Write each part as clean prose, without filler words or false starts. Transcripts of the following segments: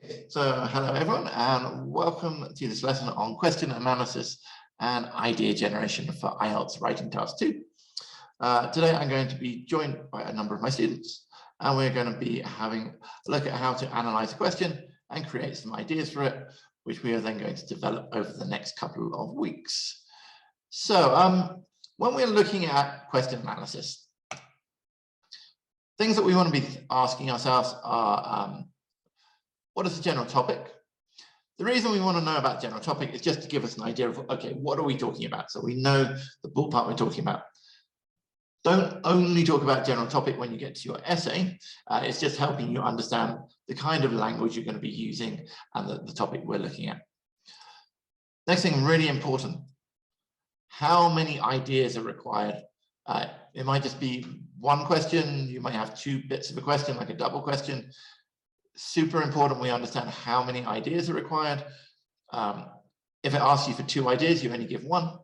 So hello everyone and welcome to this lesson on question analysis and idea generation for IELTS writing task 2. Today I'm going to be joined by a number of my students and we're going to be having a look at how to analyze a question and create some ideas for it, which we are then going to develop over the next couple of weeks. So when we're looking at question analysis, things that we want to be asking ourselves are what is the general topic? The reason we want to know about general topic is just to give us an idea of, okay, what are we talking about? So we know the ballpark we're talking about. Don't only talk about general topic when you get to your essay. It's just helping you understand the kind of language you're going to be using and the topic we're looking at. Next thing, really important, how many ideas are required? It might just be one question. You might have two bits of a question, like a double question. Super important we understand how many ideas are required. If it asks you for 2 ideas, you only give 1.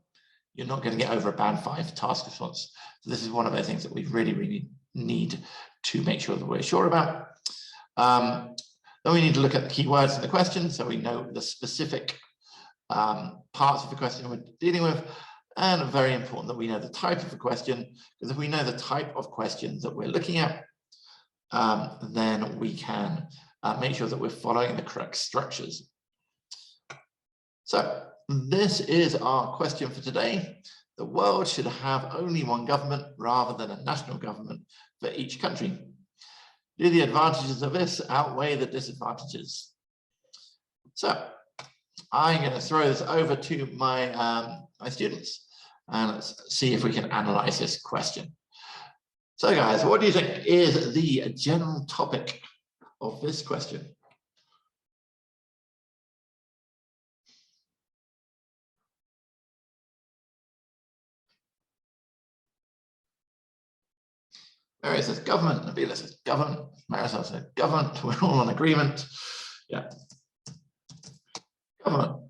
You're not going to get over a band 5 task response. So this is one of those things that we really need to make sure that we're sure about. Then we need to look at the keywords in the question so we know the specific parts of the question we're dealing with. And very important that we know the type of the question, because if we know the type of questions that we're looking at, then we can make sure that we're following the correct structures. So this is our question for today. The world should have only one government rather than a national government for each country. Do the advantages of this outweigh the disadvantages? So I'm going to throw this over to my, my students and let's see if we can analyze this question. So guys, what do you think is the general topic of this question? Mary says government, Nabila says government, Marisol says government, we're all in agreement. Yeah. Government.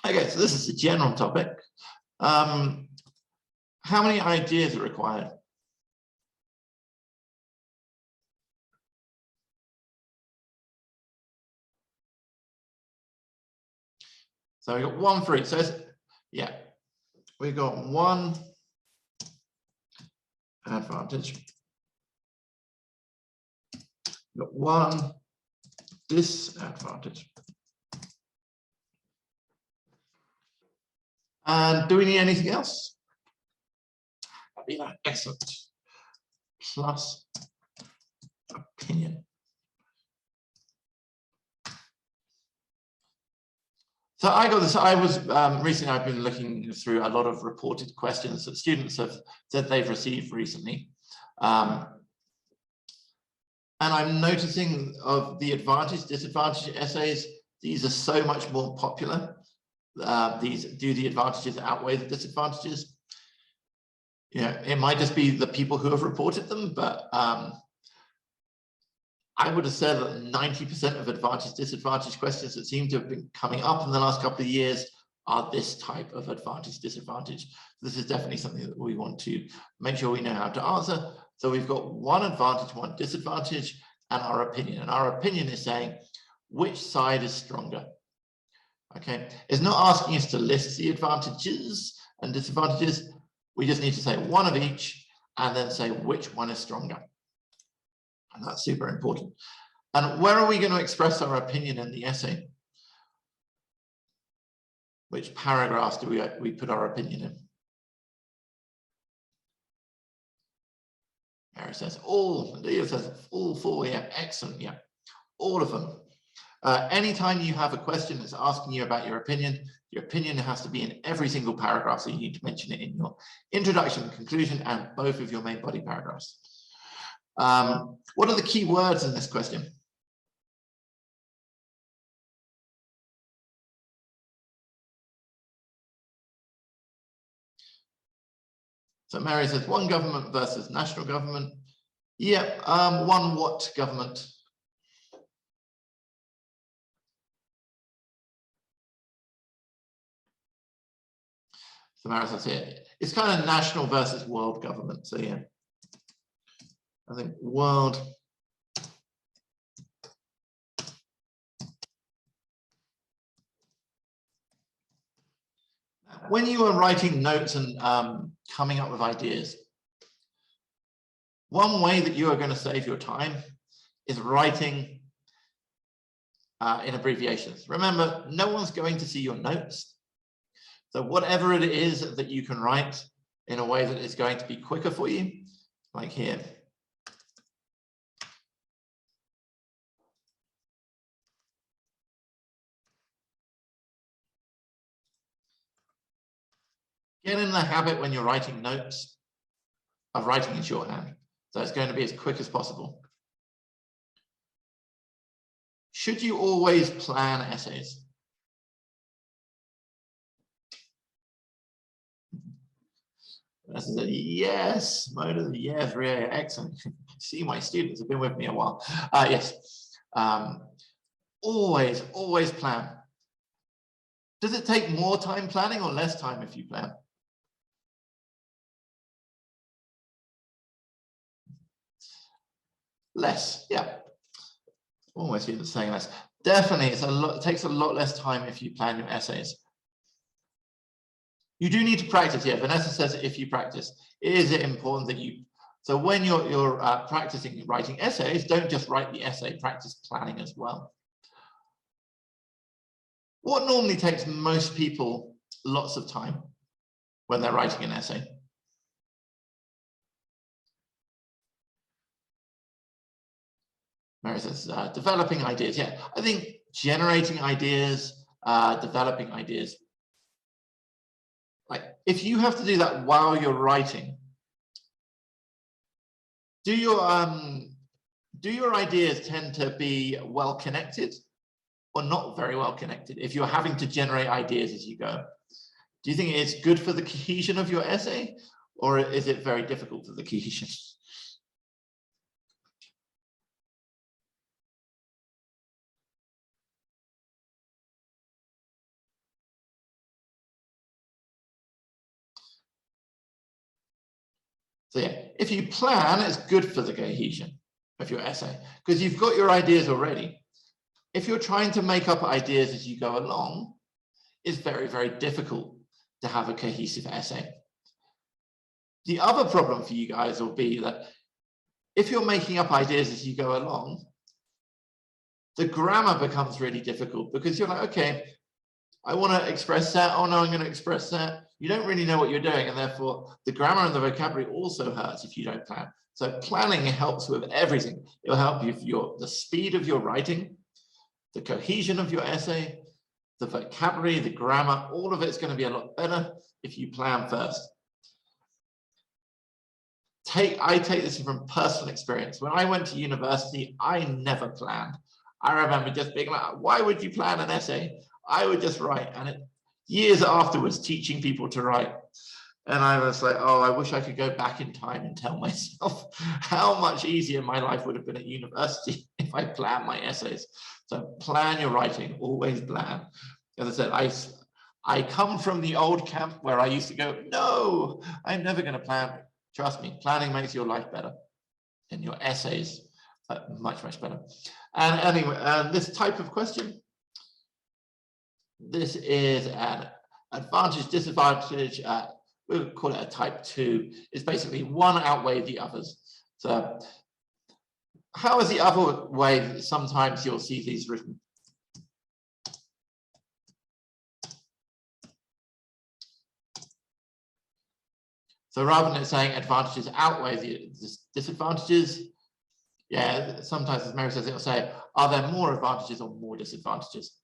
Okay, so this is the general topic. How many ideas are required? So we got 1 for each. So yeah, we've got 1 advantage. We've got 1 disadvantage. And do we need anything else? Yeah, excellent. Plus opinion. So I got this. I was recently, I've been looking through a lot of reported questions that students have said they've received recently. And I'm noticing of the advantage, disadvantage essays, these are so much more popular. Do the advantages outweigh the disadvantages? Yeah, it might just be the people who have reported them, but I would have said that 90% of advantage disadvantage questions that seem to have been coming up in the last couple of years are this type of advantage disadvantage. This is definitely something that we want to make sure we know how to answer. So we've got 1 advantage, 1 disadvantage, and our opinion. And our opinion is saying which side is stronger. Okay, it's not asking us to list the advantages and disadvantages. We just need to say 1 of each and then say which one is stronger. And that's super important. And where are we going to express our opinion in the essay? Which paragraphs do we put our opinion in? Mary says all, Leah says all 4, yeah, excellent, yeah, all of them. Anytime you have a question that's asking you about your opinion has to be in every single paragraph, so you need to mention it in your introduction, conclusion, and both of your main body paragraphs. What are the key words in this question? So Mary says 1 government versus national government. Yep, 1 what government? So Mary says here, it's kind of national versus world government. So yeah, I think world when you are writing notes and coming up with ideas, one way that you are going to save your time is writing in abbreviations. Remember, no one's going to see your notes. So whatever it is that you can write in a way that is going to be quicker for you, like here. Get in the habit when you're writing notes of writing in shorthand. So it's going to be as quick as possible. Should you always plan essays? This is a yes, Mona, yes, really excellent. See, my students have been with me a while. Yes, always plan. Does it take more time planning or less time if you plan? Less, yeah. All my students are saying less. Definitely, it takes a lot less time if you plan your essays. You do need to practice, yeah. Vanessa says if you practice, is it important that you, so when you're practicing writing essays, don't just write the essay, practice planning as well. What normally takes most people lots of time when they're writing an essay? Mary says, developing ideas. Yeah, I think generating ideas, developing ideas. Like, if you have to do that while you're writing, do your ideas tend to be well connected or not very well connected? If you're having to generate ideas as you go, do you think it's good for the cohesion of your essay, or is it very difficult for the cohesion? So yeah, if you plan, it's good for the cohesion of your essay because you've got your ideas already. If you're trying to make up ideas as you go along, it's very, very difficult to have a cohesive essay. The other problem for you guys will be that if you're making up ideas as you go along, the grammar becomes really difficult because you're like, okay, I want to express that. Oh no, I'm going to express that. You don't really know what you're doing, and therefore the grammar and the vocabulary also hurts if you don't plan. So planning helps with everything. It'll help you with the speed of your writing, the cohesion of your essay, the vocabulary, the grammar. All of it's going to be a lot better if you plan first. I take this from personal experience. When I went to university, I never planned. I remember just being like, why would you plan an essay? I would just write. And years afterwards, teaching people to write. And I was like, oh, I wish I could go back in time and tell myself how much easier my life would have been at university if I planned my essays. So plan your writing, always plan. As I said, I come from the old camp where I used to go, no, I'm never going to plan. Trust me, planning makes your life better and your essays much, much better. And anyway, this type of question, this is an advantage, disadvantage. We'll call it a type 2. It's basically one outweigh the others. So how is the other way? Sometimes you'll see these written. So rather than saying advantages outweigh the disadvantages, yeah, sometimes as Mary says, it'll say, are there more advantages or more disadvantages?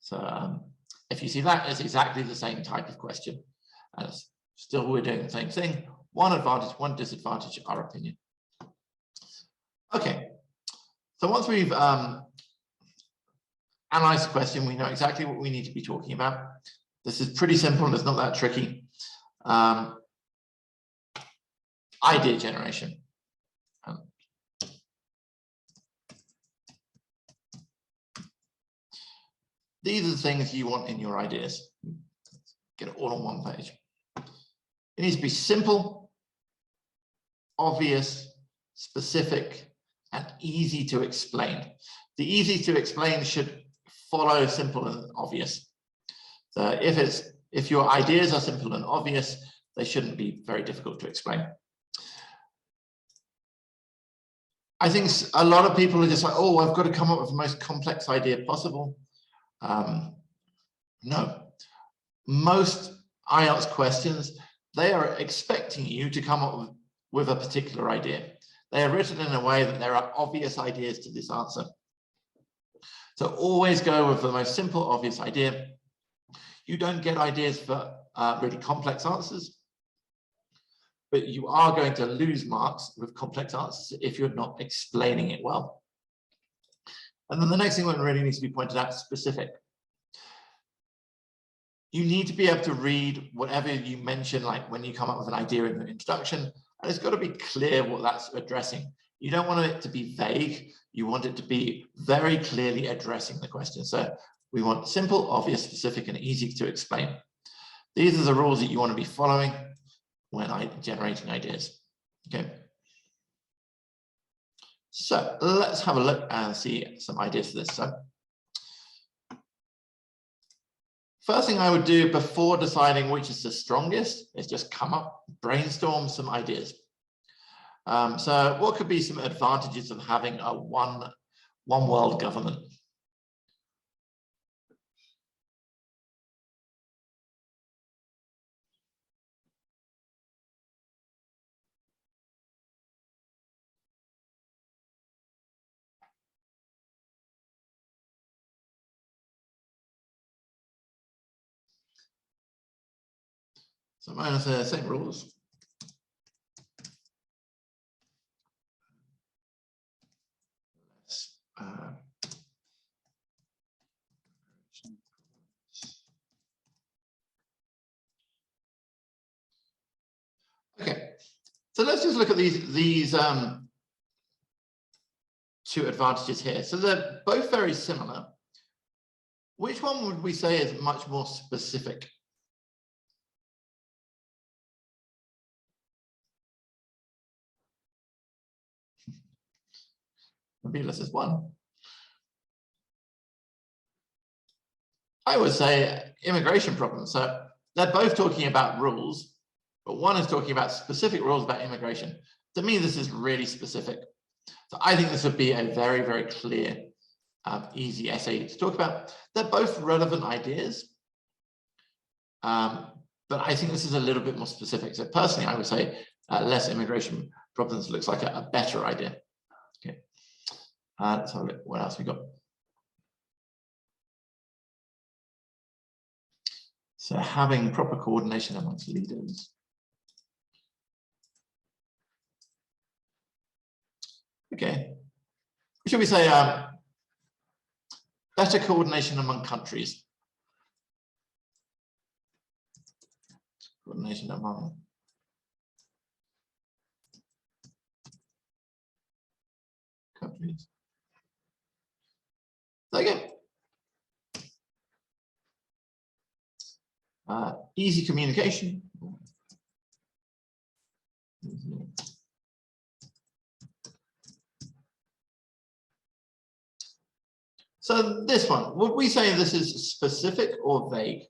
So if you see that, it's exactly the same type of question. And still, we're doing the same thing. One advantage, one disadvantage, our opinion. Okay, so once we've analyzed the question, we know exactly what we need to be talking about. This is pretty simple and it's not that tricky. Idea generation. These are the things you want in your ideas. Get it all on one page. It needs to be simple, obvious, specific, and easy to explain. The easy to explain should follow simple and obvious. So if If your ideas are simple and obvious, they shouldn't be very difficult to explain. I think a lot of people are just like, oh, I've got to come up with the most complex idea possible. No. Most IELTS questions, they are expecting you to come up with a particular idea. They are written in a way that there are obvious ideas to this answer. So always go with the most simple, obvious idea. You don't get ideas for really complex answers, but you are going to lose marks with complex answers if you're not explaining it well. And then the next thing that really needs to be pointed out is specific. You need to be able to read whatever you mention, like when you come up with an idea in the introduction, and it's got to be clear what that's addressing. You don't want it to be vague. You want it to be very clearly addressing the question. So we want simple, obvious, specific, and easy to explain. These are the rules that you want to be following when generating ideas. Okay. So let's have a look and see some ideas for this. So first thing I would do before deciding which is the strongest is just come up, brainstorm some ideas. So what could be some advantages of having a one world government? So minus the same rules. Okay, so let's just look at these two advantages here. So they're both very similar. Which one would we say is much more specific? Maybe this is one. I would say immigration problems. So they're both talking about rules, but one is talking about specific rules about immigration. To me, this is really specific. So I think this would be a very, very clear, easy essay to talk about. They're both relevant ideas, but I think this is a little bit more specific. So personally, I would say less immigration problems looks like a better idea. Okay, let's have a look. What else we got? So having proper coordination amongst leaders. Okay. Should we say better coordination among countries? Coordination among countries. So again, easy communication. So this one, would we say this is specific or vague?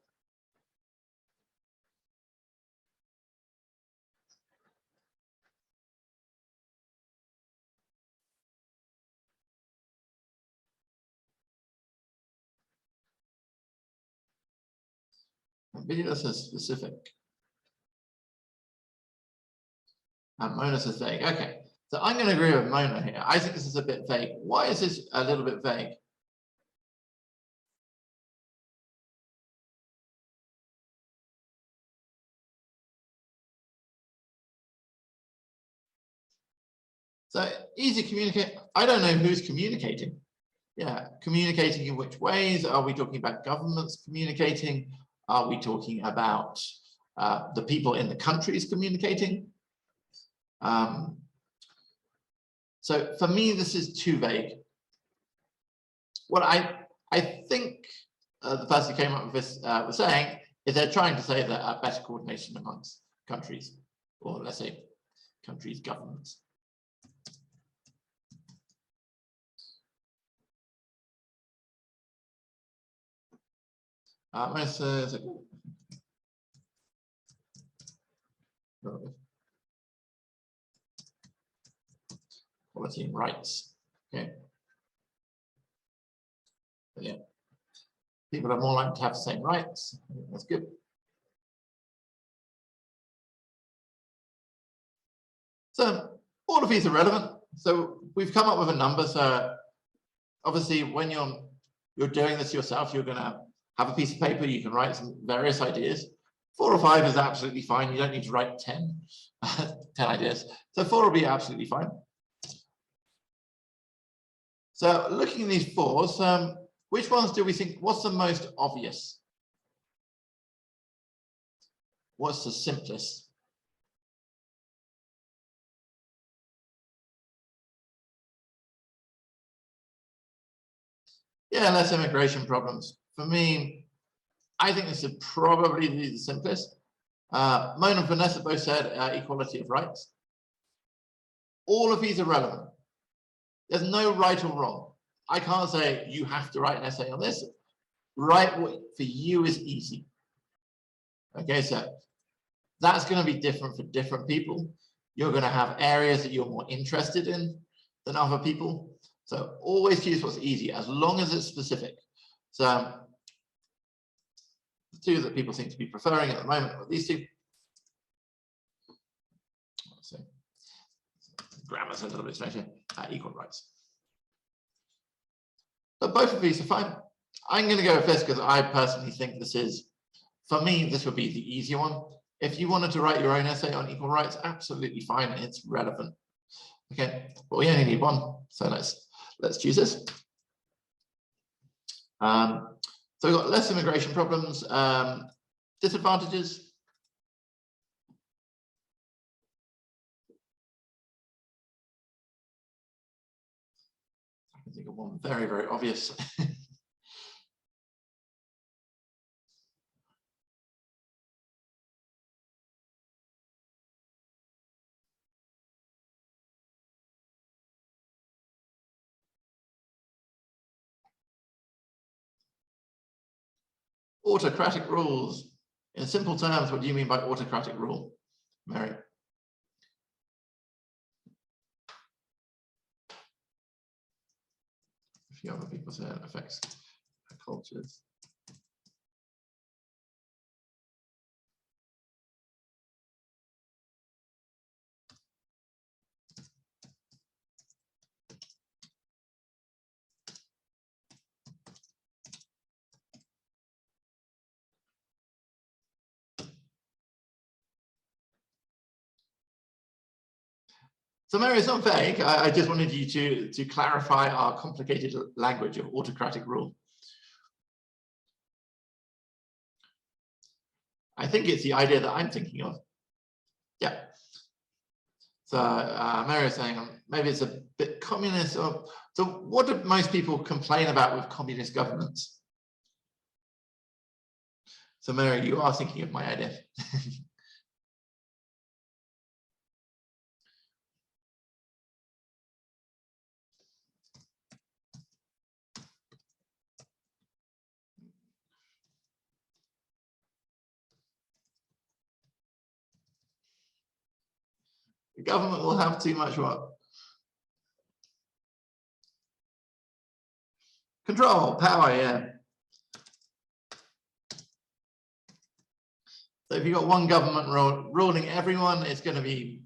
Maybe this is specific. And Mona says vague. Okay, so I'm going to agree with Mona here. I think this is a bit vague. Why is this a little bit vague? So easy communicate. I don't know who's communicating. Yeah, communicating in which ways? Are we talking about governments communicating? Are we talking about the people in the countries communicating? So for me, this is too vague. What I think the person who came up with this was saying is they're trying to say that better coordination amongst countries, or let's say countries' governments. Equality and rights. Okay. So, yeah. People are more likely to have the same rights. That's good. So all of these are relevant. So we've come up with a number. So obviously, when you're doing this yourself, you're going to have a piece of paper. You can write some various ideas. 4 or 5 is absolutely fine. You don't need to write 10 ideas. So 4 will be absolutely fine. So looking at these 4s, which ones do we think, what's the most obvious? What's the simplest? Yeah, less immigration problems. For me, I think this is probably the simplest. Mona and Vanessa both said equality of rights. All of these are relevant. There's no right or wrong. I can't say you have to write an essay on this. Write what for you is easy. Okay, so that's going to be different for different people. You're going to have areas that you're more interested in than other people. So always choose what's easy, as long as it's specific. So the 2 that people seem to be preferring at the moment are these 2. So grammar's a little bit strange here. Equal rights. But both of these are fine. I'm going to go with this because I personally think this is, for me, this would be the easier one. If you wanted to write your own essay on equal rights, absolutely fine. It's relevant. Okay, but we only need 1. So let's choose this. So we've got less immigration problems, disadvantages. I can think of one very, very obvious. Autocratic rules. In simple terms, what do you mean by autocratic rule, Mary? A few other people say it affects cultures. So Mary, it's not vague. I just wanted you to clarify our complicated language of autocratic rule. I think it's the idea that I'm thinking of. Yeah. So Mary is saying maybe it's a bit communist. So what do most people complain about with communist governments? So Mary, you are thinking of my idea. The government will have too much what? Control, power, yeah. So if you've got one government ruling everyone, it's going to be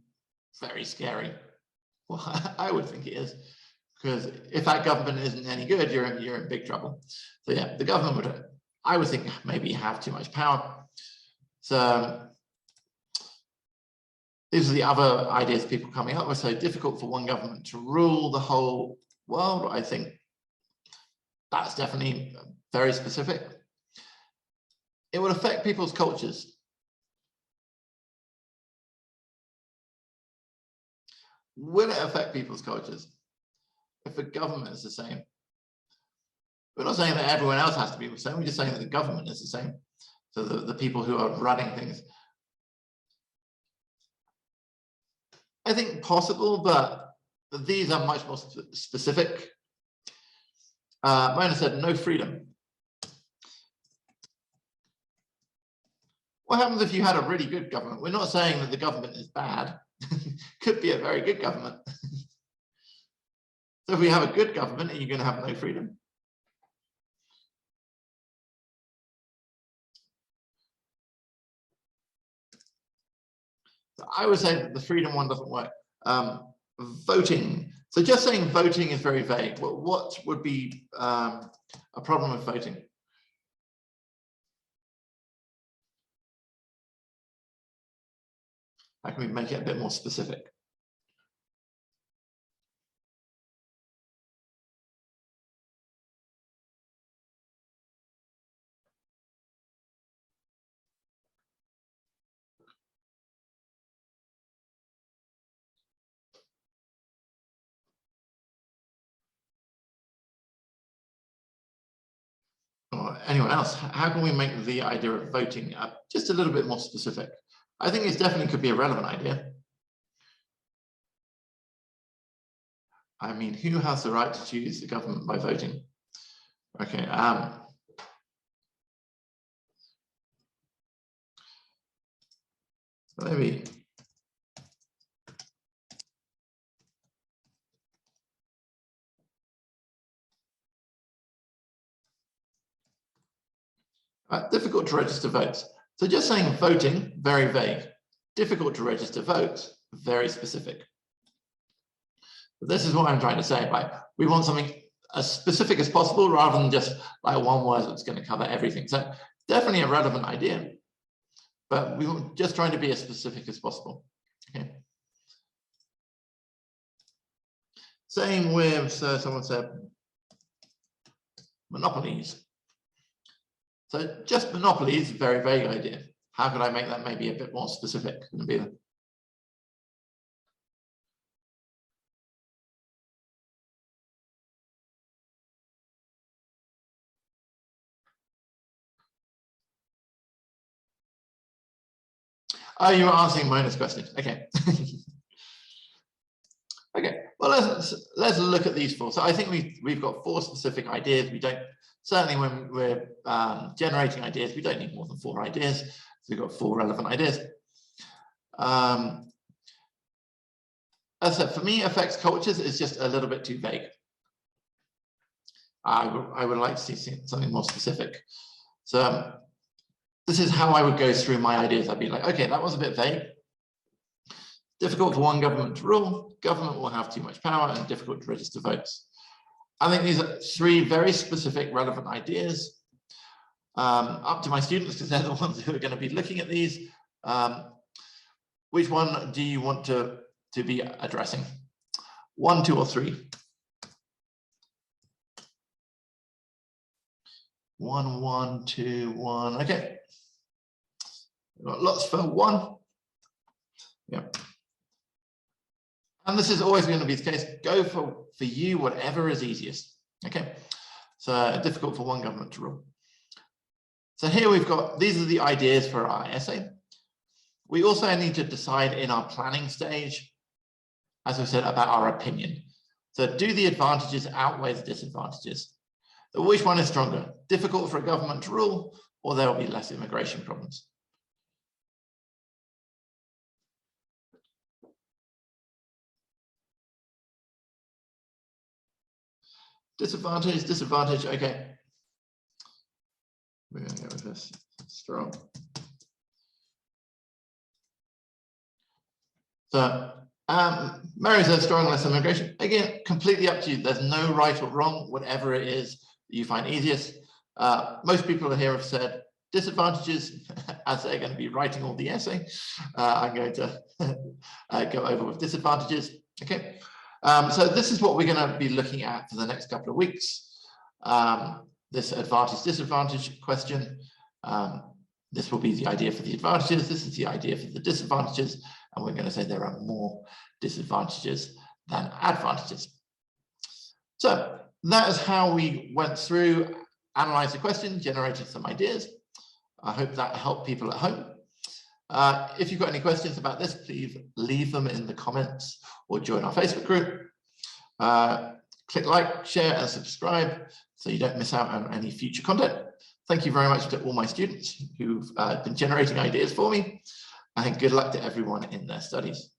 very scary. Well, I would think it is, because if that government isn't any good, you're in big trouble. So yeah, the government would, I would think, maybe have too much power. So these are the other ideas people coming up with. So difficult for one government to rule the whole world. I think that's definitely very specific. It would affect people's cultures. Will it affect people's cultures? If the government is the same. We're not saying that everyone else has to be the same. We're just saying that the government is the same. So the people who are running things. I think possible, but these are much more specific. Mona said no freedom. What happens if you had a really good government? We're not saying that the government is bad. Could be a very good government. So if we have a good government, are you going to have no freedom? So I would say that the freedom one doesn't work. Voting. So just saying voting is very vague. What would be a problem with voting? How can we make it a bit more specific? Or anyone else, how can we make the idea of voting just a little bit more specific? I think it definitely could be a relevant idea. I mean, who has the right to choose the government by voting? Okay. Maybe. Difficult to register votes. So just saying voting, very vague. Difficult to register votes, very specific. But this is what I'm trying to say. We want something as specific as possible rather than just like one word that's going to cover everything. So definitely a relevant idea, but we were just trying to be as specific as possible. Okay. Same with, someone said, monopolies. So just monopolies, very vague idea. How could I make that maybe a bit more specific? Oh, you were answering Mona's question. Okay. Okay. Well, let's look at these four. So I think we've got four specific ideas. We don't, certainly when we're generating ideas, we don't need more than 4 ideas. So we've got 4 relevant ideas. As I said, for me, affects cultures is just a little bit too vague. I would like to see something more specific. So this is how I would go through my ideas. I'd be like, okay, that was a bit vague. Difficult for one government to rule. Government will have too much power and difficult to register votes. I think these are 3 very specific, relevant ideas. Up to my students, because they're the ones who are going to be looking at these. Which one do you want to be addressing? 1, 2, or 3? 1, 1, 2, 1. Okay. We've got lots for 1. Yeah. And this is always going to be the case. Go for you whatever is easiest. Okay. So difficult for one government to rule. So here we've got, these are the ideas for our essay. We also need to decide in our planning stage, as I said, about our opinion. So do the advantages outweigh the disadvantages? So which one is stronger? Difficult for a government to rule, or there will be less immigration problems? Disadvantage, disadvantage, okay. We're going to go with this, strong. So Mary says strong, less immigration. Again, completely up to you. There's no right or wrong, whatever it is that you find easiest. Most people here have said disadvantages, as they're going to be writing all the essay. I'm going to go over with disadvantages. Okay. So this is what we're going to be looking at for the next couple of weeks. This advantage, disadvantage question. This will be the idea for the advantages. This is the idea for the disadvantages. And we're going to say there are more disadvantages than advantages. So that is how we went through, analyzed the question, generated some ideas. I hope that helped people at home. If you've got any questions about this, please leave them in the comments or join our Facebook group. Click like, share, and subscribe so you don't miss out on any future content. Thank you very much to all my students who've been generating ideas for me, and good luck to everyone in their studies.